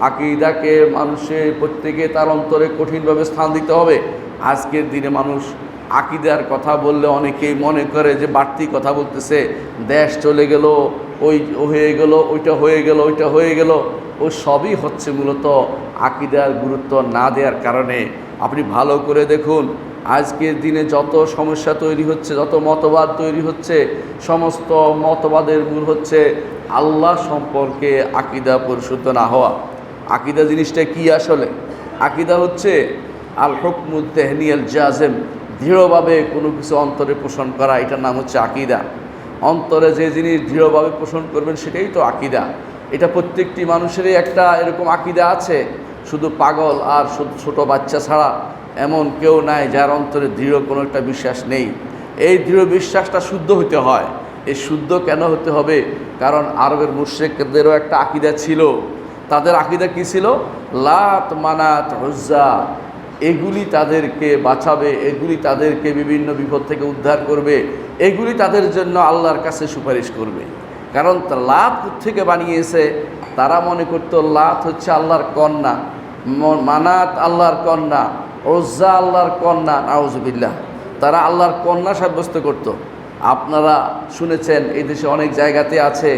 আকীদাকে মানুষের প্রত্যেকে তার অন্তরে কঠিনভাবে স্থান দিতে হবে। আজকের দিনে মানুষ আকীদার কথা বললে অনেকেই মনে করে যে বাড়তি কথা বলতেছে, দেশ চলে গেল, ওই হয়ে গেল, ওইটা হয়ে গেল, ওইটা হয়ে গেল। ও সবই হচ্ছে মূলত আকীদার গুরুত্ব না দেওয়ার কারণে। আপনি ভালো করে দেখুন, আজকের দিনে যত সমস্যা তৈরি হচ্ছে, যত মতবাদ তৈরি হচ্ছে, সমস্ত মতবাদের মূল হচ্ছে আল্লাহ সম্পর্কে আকীদা পরিশুদ্ধ না হওয়া। আকীদা জিনিসটা কি আসলে? আকীদা হচ্ছে আল হুকমুত তেহনিয়াল জাজেম, দৃঢ়ভাবে কোনো কিছু অন্তরে পোষণ করা, এটার নাম হচ্ছে আকীদা। অন্তরে যে জিনিস দৃঢ়ভাবে পোষণ করবেন সেটাই তো আকীদা। এটা প্রত্যেকটি মানুষেরই একটা এরকম আকীদা আছে। শুধু পাগল আর ছোট বাচ্চা ছাড়া এমন কেউ নাই যার অন্তরে দৃঢ় কোনো একটা বিশ্বাস নেই। এই দৃঢ় বিশ্বাসটা শুদ্ধ হতে হয়। এই শুদ্ধ কেন হতে হবে? কারণ আরবের মুশরিকদেরও একটা আকীদা ছিল। তাদের আকীদা কী ছিল? লাত, মানাত, উজ্জা, এগুলি তাদেরকে বাঁচাবে, এগুলি তাদেরকে বিভিন্ন বিপদ থেকে উদ্ধার করবে, এগুলি তাদের জন্য আল্লাহর কাছে সুপারিশ করবে। কারণ লাত থেকে বানিয়েছে, তারা মনে করতো লাত হচ্ছে আল্লাহর কন্যা, মানাত আল্লাহর কন্যা, উজ্জা আল্লাহর কন্যা, নাউজুবিল্লাহ। তারা আল্লাহর কন্যা সাব্যস্ত করত। আপনারা শুনেছেন এই দেশে অনেক জায়গাতে আছে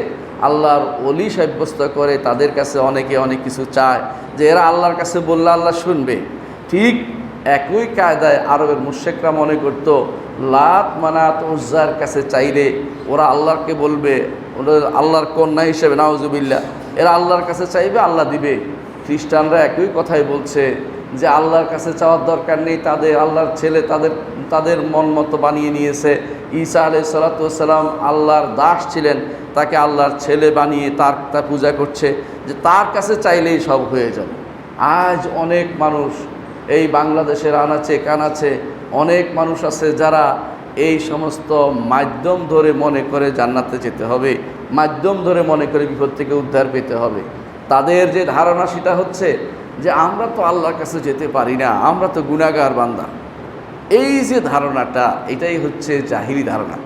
আল্লাহর ওলি সাব্যস্ত করে, তাদের কাছে অনেকে অনেক কিছু চায় যে এরা আল্লাহর কাছে বললে আল্লাহ শুনবে। ঠিক একই কায়দায় আরবের মুশরিকরা মনে করত লাত, মানাত, উজ্জার কাছে চাইলে ওরা আল্লাহকে বলবে, ওরা আল্লাহর কন্যা হিসেবে, নাউজুবিল্লাহ, এরা আল্লাহর কাছে চাইবে, আল্লাহ দিবে। খ্রিস্টানরা একই কথাই বলছে যে আল্লাহর কাছে চাওয়ার দরকার নেই, তাদের আল্লাহর ছেলে তাদের মন মতো বানিয়ে নিয়েছে। ঈসা আলাইহিস সালাতু ওয়াস সালাম আল্লাহর দাস ছিলেন, তাকে আল্লাহর ছেলে বানিয়ে তার পূজা করছে, যে তার কাছে চাইলেই সব হয়ে যাবে। আজ অনেক মানুষ এই বাংলাদেশের আনাচে কানাচে অনেক মানুষ আছে যারা এই সমস্ত মাধ্যম ধরে মনে করে জান্নাতে যেতে হবে, মাধ্যম ধরে মনে করে বিপদ থেকে উদ্ধার পেতে হবে। তাদের যে ধারণা সেটা হচ্ছে যে আমরা তো আল্লাহর কাছে যেতে পারি না, আমরা তো গুনাহগার বান্দা। এই যে ধারণাটা, এটাই হচ্ছে জাহিলি ধারণা।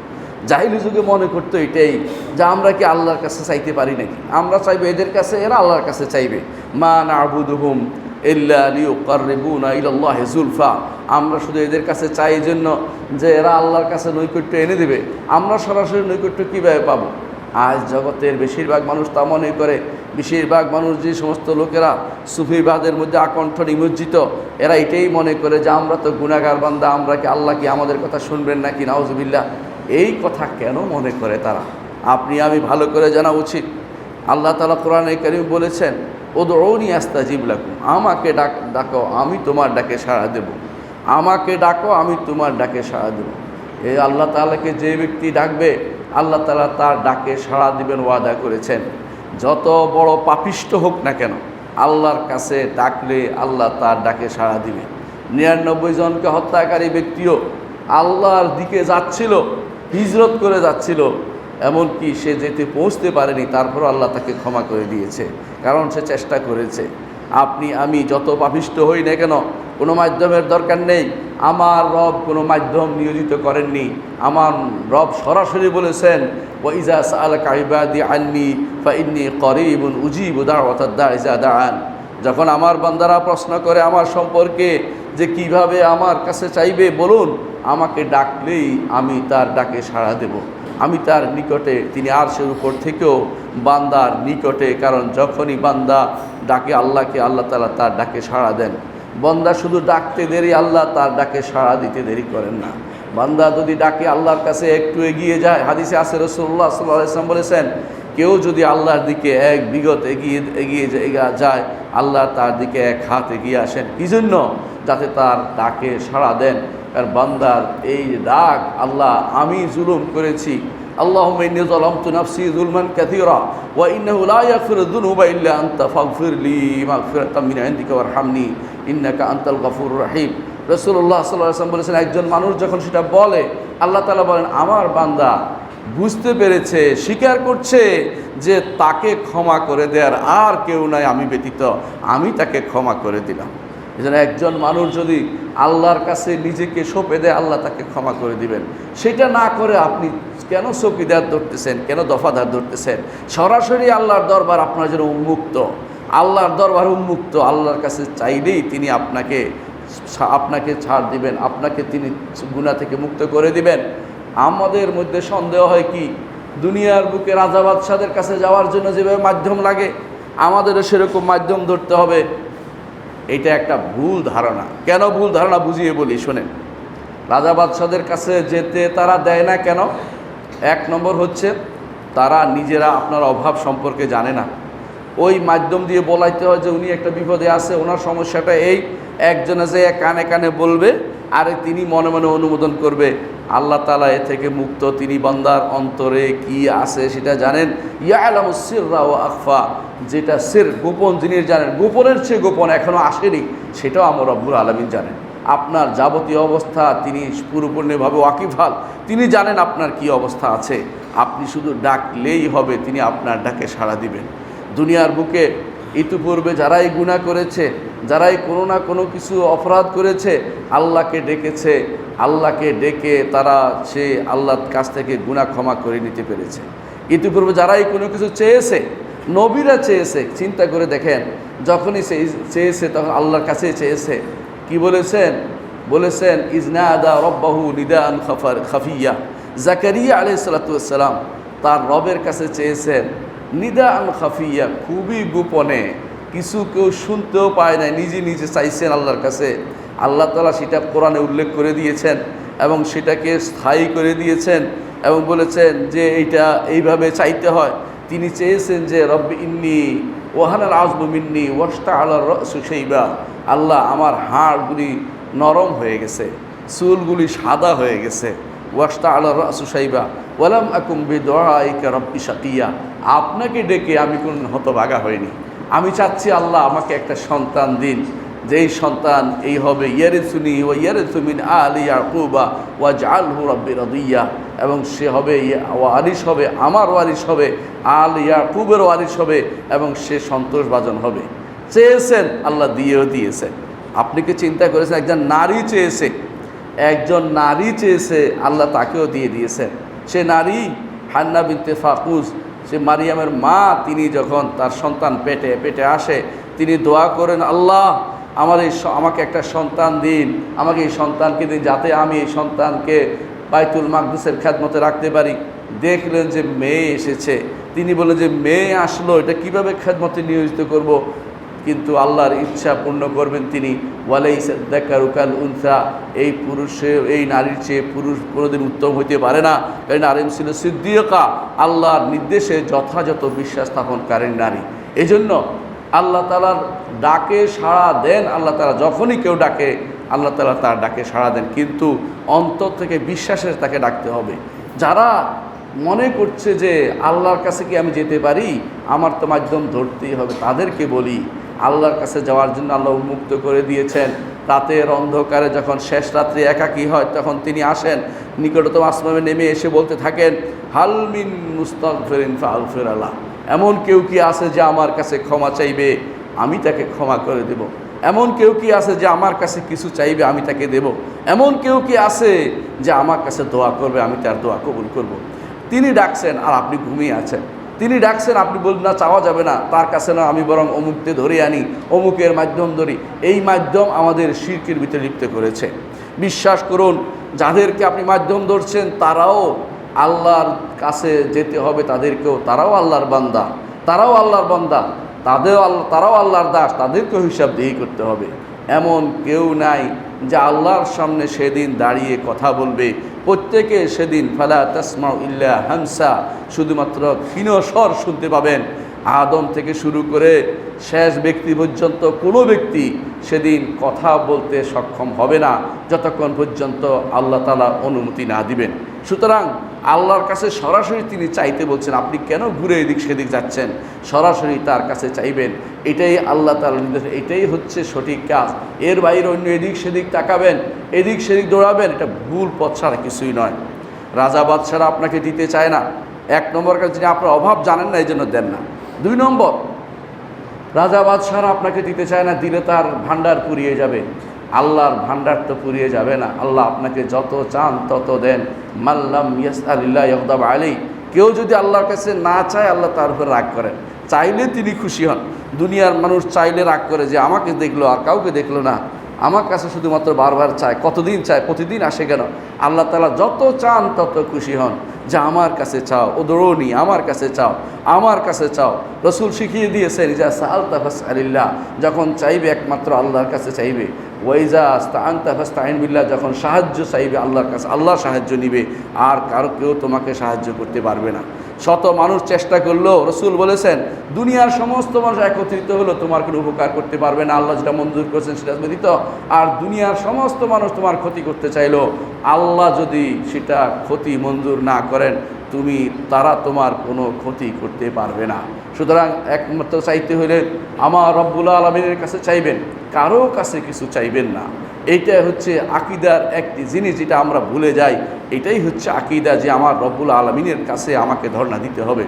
জাহিলি যুগে মনে করতো এটাই যে আমরা কি আল্লাহর কাছে চাইতে পারি নাকি, আমরা চাইবো এদের কাছে, এরা আল্লাহর কাছে চাইবে। মা না'বুদুহুম ইল্লা লিয়ুকাররিবুনা ইলাল্লাহি যুলফা, আমরা শুধু এদের কাছে চাই এই জন্য যে এরা আল্লাহর কাছে নৈকট্য এনে দেবে, আমরা সরাসরি নৈকট্য কীভাবে পাবো? আজ জগতের বেশিরভাগ মানুষ তা মনে করে। বেশিরভাগ মানুষ, যে সমস্ত লোকেরা সুফিবাদের মধ্যে আকণ্ঠ নিমজ্জিত, এরা এটাই মনে করে যে আমরা তো গুনাহগার বান্দা, আমরা কি আল্লাহ কি আমাদের কথা শুনবেন নাকি? নাউজুবিল্লাহ। এই কথা কেন মনে করে তারা? আপনি আমি ভালো করে জানা উচিত। আল্লাহ তাআলা কোরআনে কারীম বলেছেন, উদউনি আস্তাজিব লাকুম, আমাকে ডাকো আমি তোমার ডাকে সাড়া দেব। আমাকে ডাকো আমি তোমার ডাকে সাড়া দেব। এই আল্লাহ তাআলাকে যে ব্যক্তি ডাকবে, আল্লাহ তাআলা তার ডাকে সাড়া দিবেন, ওয়াদা করেছেন। যত বড় পাপিষ্ট হোক না কেন, আল্লাহর কাছে ডাকলে আল্লাহ তার ডাকে সাড়া দিবে। 99 জনকে হত্যাকারী ব্যক্তিও আল্লাহর দিকে যাচ্ছিল, হিজরত করে যাচ্ছিল, এমনকি সে যেতে পৌঁছতে পারেনি, তারপর আল্লাহ তাকে ক্ষমা করে দিয়েছে, কারণ সে চেষ্টা করেছে। আপনি আমি যত পাপিষ্ট হই না কেন, কোনো মাধ্যমের দরকার নেই। আমার রব কোনো মাধ্যম নিয়োজিত করেননি। আমার রব সরাসরি বলেছেন, ওয়াইজা সাআলাকা ইবাদি আন্নি ফাইন্নী করিবুন উজিবু দাওয়াতাদ দাঈ ইযা দাআন। যখন আমার বান্দারা প্রশ্ন করে আমার সম্পর্কে যে কিভাবে আমার কাছে চাইবে, বলুন আমাকে ডাকলেই আমি তার ডাকে সাড়া দেব। আমি তার নিকটে, তিনি আরশের উপর থেকেও বান্দার নিকটে, কারণ যখনই বান্দা ডাকে আল্লাহকে, আল্লাহ তাআলা তার ডাকে সাড়া দেন। বান্দা শুধু ডাকতে দেরি, আল্লাহ তার ডাকে সাড়া দিতে দেরি করেন না। বান্দা যদি ডাকে আল্লাহর কাছে একটু এগিয়ে যায়, হাদিসে আছে রাসূলুল্লাহ সাল্লাল্লাহু আলাইহি ওয়াসাল্লাম বলেছেন, কেউ যদি আল্লাহর দিকে এক বিগত এগিয়ে যায়, আল্লাহ তার দিকে এক হাত এগিয়ে আসেন। কি জন্য? যাতে তার ডাকে সাড়া দেন। আর বান্দার এই ডাক, আল্লাহ আমি জুলুম করেছি, আল্লাহুম্মা ইন্নী যালামতু নাফসি যুলমান কাসীরা ওয়া ইন্নাহু লা ইয়াগফিরু যুনুবা ইল্লা আনতা ফাগফিরলি মাগফিরাতাম মিন ইনদিকা ওয়ারহামনি ইন্নাকা আনতাল গফুরুর রহিম। রাসূলুল্লাহ সাল্লাল্লাহু আলাইহি ওয়াসাল্লাম বলেছেন, একজন মানুষ যখন সেটা বলে, আল্লাহ তাআলা বলেন আমার বান্দা বুঝতে পেরেছে, স্বীকার করছে যে তাকে ক্ষমা করে দেওয়ার আর কেউ নাই আমি ব্যতীত, আমি তাকে ক্ষমা করে দিলাম। এজন্য একজন মানুষ যদি আল্লাহর কাছে নিজেকে সঁপে দেয়, আল্লাহ তাকে ক্ষমা করে দিবেন। সেটা না করে আপনি কেন চৌকিদার ধরতেছেন, কেন দফাদার ধরতেছেন? সরাসরি আল্লাহর দরবার আপনার জন্য উন্মুক্ত। আল্লাহর দরবার উন্মুক্ত, আল্লাহর কাছে চাইলেই তিনি আপনাকে ছাড় দিবেন, আপনাকে তিনি গুনাহ থেকে মুক্ত করে দিবেন। আমাদের মধ্যে সন্দেহ হয় কি, দুনিয়ার বুকে রাজা বাদশাদের কাছে যাওয়ার জন্য যেভাবে মাধ্যম লাগে আমাদেরও সেরকম মাধ্যম ধরতে হবে। এটা একটা ভুল ধারণা। কেন ভুল ধারণা বুঝিয়ে বলি, শোনেন। রাজা বাদশাদের কাছে যেতে তারা দেয় না কেন? এক নম্বর হচ্ছে তারা নিজেরা আপনার অভাব সম্পর্কে জানে না। ওই মাধ্যম দিয়ে বলাইতে হয় যে উনি একটা বিপদে আছে, ওনার সমস্যাটা এই, একজনে যে কানে কানে বলবে আর তিনি মনে মনে অনুমোদন করবে। আল্লাহ তাআলা এ থেকে মুক্ত, তিনি বান্দার অন্তরে কি আছে সেটা জানেন। ইয়ালামুস সিররা ওয়া আখফা, যেটা সির গোপন জিনিস জানেন, গোপনের চেয়ে গোপন এখনও আসেনি সেটাও আমার রব্বুল আলামিন জানেন। আপনার যাবতীয় অবস্থা তিনি পুরোপূর্ণভাবে ওয়াকিফাল, তিনি জানেন আপনার কি অবস্থা আছে। আপনি শুধু ডাকলেই হবে, তিনি আপনার ডাকে সাড়া দিবেন। দুনিয়ার বুকে ইতিপূর্বে যারাই গুনাহ করেছে, যারাই কোনো না কোনো কিছু অপরাধ করেছে, আল্লাহকে ডেকেছে, আল্লাহকে ডেকে তারা সে আল্লাহর কাছ থেকে গুনাহ ক্ষমা করে নিতে পেরেছে। ইতিপূর্বে যারাই কোনো কিছু চেয়েছে, নবীরা চেয়েছে, চিন্তা করে দেখেন, যখনই সে চেয়েছে তখন আল্লাহর কাছেই চেয়েছে। কি বলেছেন? বলেছেন ইজনাদা রব্বাহু নিদান খাফিয়া। জাকারিয়া আলাইহিস সালাতু ওয়াস সালাম তার রবের কাছে চেয়েছেন নিদান খাফিয়া, খুবই গোপনে, কিছু কেউ শুনতেও পায় না, নিজে নিজে চাইছেন আল্লাহর কাছে। আল্লাহ তাআলা সেটা কোরআনে উল্লেখ করে দিয়েছেন এবং সেটাকে স্থায়ী করে দিয়েছেন এবং বলেছেন যে এইটা এইভাবে চাইতে হয়। তিনি চেয়েছেন যে রব্বি ইন্নী ওয়াহানাল আযমু মিন্নি ওয়াশতাআলা রাসু শাইবা, আল্লাহ আমার হাড়গুলি নরম হয়ে গেছে, চুলগুলি সাদা হয়ে গেছে। ওয়াশতাআলা রাসু শাইবা ওয়ালাম আকুম বিদুআইকা রব্বি শাকিয়া, আপনাকে ডেকে আমি কোন হতভাগা হইনি। আমি চাচ্ছি আল্লাহ আমাকে একটা সন্তান দিন, যেই সন্তান এই হবে ইয়ারিসুনি ওয়া ইয়ারিসু মিন আলি ইয়াকুবা ওয়াজআলহু রাব্বি রাদিয়া, এবং সে হবে ওয়ারিস হবে, আমার ওয়ারিস হবে, আল ইয়াকুবের ওয়ারিস হবে এবং সে সন্তোষভাজন হবে। চেয়েছেন, আল্লাহ দিয়েও দিয়েছেন। আপনি কি চিন্তা করেছেন? একজন নারী চেয়েছে, একজন নারী চেয়েছে, আল্লাহ তাকেও দিয়ে দিয়েছেন। সে নারী হান্না বিনতে ফাকুস, সে মারিয়ামের মা, তিনি যখন তার সন্তান পেটে পেটে আসে তিনি দোয়া করেন, আল্লাহ আমাকে একটা সন্তান দিন, আমাকে এই সন্তানকে দিন, যাতে আমি এই সন্তানকে বাইতুল মাকদিসের খেদমতে রাখতে পারি। দেখলেন যে মেয়ে এসেছে, তিনি বললেন যে মেয়ে আসলো, এটা কিভাবে খেদমতে নিয়োজিত করব? কিন্তু আল্লাহর ইচ্ছা পূর্ণ করবেন তিনি। ওয়ালাইসা যাকারু কাল উনসা, এই এই নারীর চেয়ে পুরুষ কোনোদিন উত্তম হইতে পারে না। কারণ নারী ছিল সিদ্দিকা, আল্লাহর নির্দেশে যথাযথ বিশ্বাস স্থাপনকারী নারী। এই জন্য আল্লাহ তাআলার ডাকে সাড়া দেন। আল্লাহ তাআলা যখনই কেউ ডাকে আল্লাহ তাআলা তার ডাকে সাড়া দেন, কিন্তু অন্তর থেকে বিশ্বাসের তাকে ডাকতে হবে। যারা মনে করছে যে আল্লাহর কাছে কি আমি যেতে পারি, আমার তো মাধ্যম ধরতেই হবে, তাদেরকে বলি আল্লাহর কাছে যাওয়ার জন্য আল্লাহ উন্মুক্ত করে দিয়েছেন। রাতের অন্ধকারে যখন শেষ রাত্রি একাকী হয় তখন তিনি আসেন, নিকটতম আসমানে নেমে এসে বলতে থাকেন, হাল মিন মুস্তাগফিরিন ফাগফির আলাহ, এমন কেউ কি আছে যে আমার কাছে ক্ষমা চাইবে, আমি তাকে ক্ষমা করে দেব। এমন কেউ কি আছে যে আমার কাছে কিছু চাইবে, আমি তাকে দেব। এমন কেউ কি আছে যে আমার কাছে দোয়া করবে, আমি তার দোয়া কবুল করব। তিনি ডাকছেন আর আপনি ঘুমিয়ে আছেন। তিনি ডাকছেন, আপনি বলবেন না চাওয়া যাবে না, তার কাছে না, আমি বরং অমুককে ধরে আনি, অমুকের মাধ্যম ধরি। এই মাধ্যম আমাদের শিরকের ভিতরে লিপ্ত করেছে। বিশ্বাস করুন, যাদেরকে আপনি মাধ্যম ধরছেন তারাও আল্লাহর কাছে যেতে হবে, তাদেরকেও, তারাও আল্লাহর বান্দা, তারাও আল্লাহর বান্দা, তারাও আল্লাহর দাস, তাদেরকেও হিসাব দিয়েই করতে হবে। এমন কেউ নাই যে আল্লাহর সামনে সেদিন দাঁড়িয়ে কথা বলবে। প্রত্যেকে সেদিন ফালা তাসমাউ ইল্লা হামসা, শুধুমাত্র ক্ষীণ স্বর শুনতে পাবেন। আদম থেকে শুরু করে শেষ ব্যক্তি পর্যন্ত কোনো ব্যক্তি সেদিন কথা বলতে সক্ষম হবে না যতক্ষণ পর্যন্ত আল্লাহ তাআলা অনুমতি না দিবেন। সুতরাং আল্লাহর কাছে সরাসরি তিনি চাইতে বলছেন, আপনি কেন ঘুরে এদিক সেদিক যাচ্ছেন? সরাসরি তার কাছে চাইবেন, এটাই আল্লাহ তাআলার নির্দেশ, এটাই হচ্ছে সঠিক কাজ। এর বাইরে অন্য এদিক সেদিক তাকাবেন, এদিক সেদিক দৌড়াবেন, এটা ভুল পথ ছাড়া কিছুই নয়। রাজা বাদশারা আপনাকে দিতে চায় না। এক নম্বর কাজ, যিনি আপনার অভাব জানেন না এই জন্য দেন না। দুই নম্বর, রাজা বাদশারা আপনাকে দিতে চায় না, দিলে তার ভান্ডার পুড়িয়ে যাবে। আল্লাহর ভান্ডার তো পুড়িয়ে যাবে না, আল্লাহ আপনাকে যত চান তত দেন। মাল্লাম ইয়াসআলিল্লাহ ইয়াগদাব আলাইহি, কেউ যদি আল্লাহর কাছে না চায় আল্লাহ তার উপর রাগ করেন। চাইলে তিনি খুশি হন। দুনিয়ার মানুষ চাইলে রাগ করে যে আমাকে দেখলো আর কাউকে দেখলো না, আমার কাছে শুধুমাত্র বারবার চায়, কতদিন চায়, প্রতিদিন আসে কেন? আল্লাহ তাআলা যত চান তত খুশি হন, যে আমার কাছে চাও, ওদরনি, আমার কাছে চাও, আমার কাছে চাও। রসুল শিখিয়ে দিয়েছেন যা সাআলতা ফাসআলিল্লাহ, যখন চাইবে একমাত্র আল্লাহর কাছে চাইবে। ওয়াইজা আস্তাআনতা ফাস্তাইন বিল্লাহ, যখন সাহায্য চাইবে আল্লাহর কাছে, আল্লাহ সাহায্য নিবে, আর কারো কেউ তোমাকে সাহায্য করতে পারবে না। শত মানুষ চেষ্টা করলেও রসুল বলেছেন দুনিয়ার সমস্ত মানুষ একত্রিত হলো তোমার কোনো উপকার করতে পারবে না, আল্লাহ যেটা মঞ্জুর করেছেন সেটা ব্যতীত। আর দুনিয়ার সমস্ত মানুষ তোমার ক্ষতি করতে চাইলো, আল্লাহ যদি সেটা ক্ষতি মঞ্জুর না করেন তারা তোমার কোনো ক্ষতি করতে পারবে না। সুতরাং একমাত্র চাইতে হলে আমার রব্বুল আলামিনের কাছে চাইবেন, কারো কাছে কিছু চাইবেন না। এইটা হচ্ছে আকীদার একটি জিনিস, যেটা আমরা ভুলে যাই। এটাই হচ্ছে আকীদা, যে আমার রব্বুল আলামিনের কাছে আমাকে ধর্ণা দিতে হবে।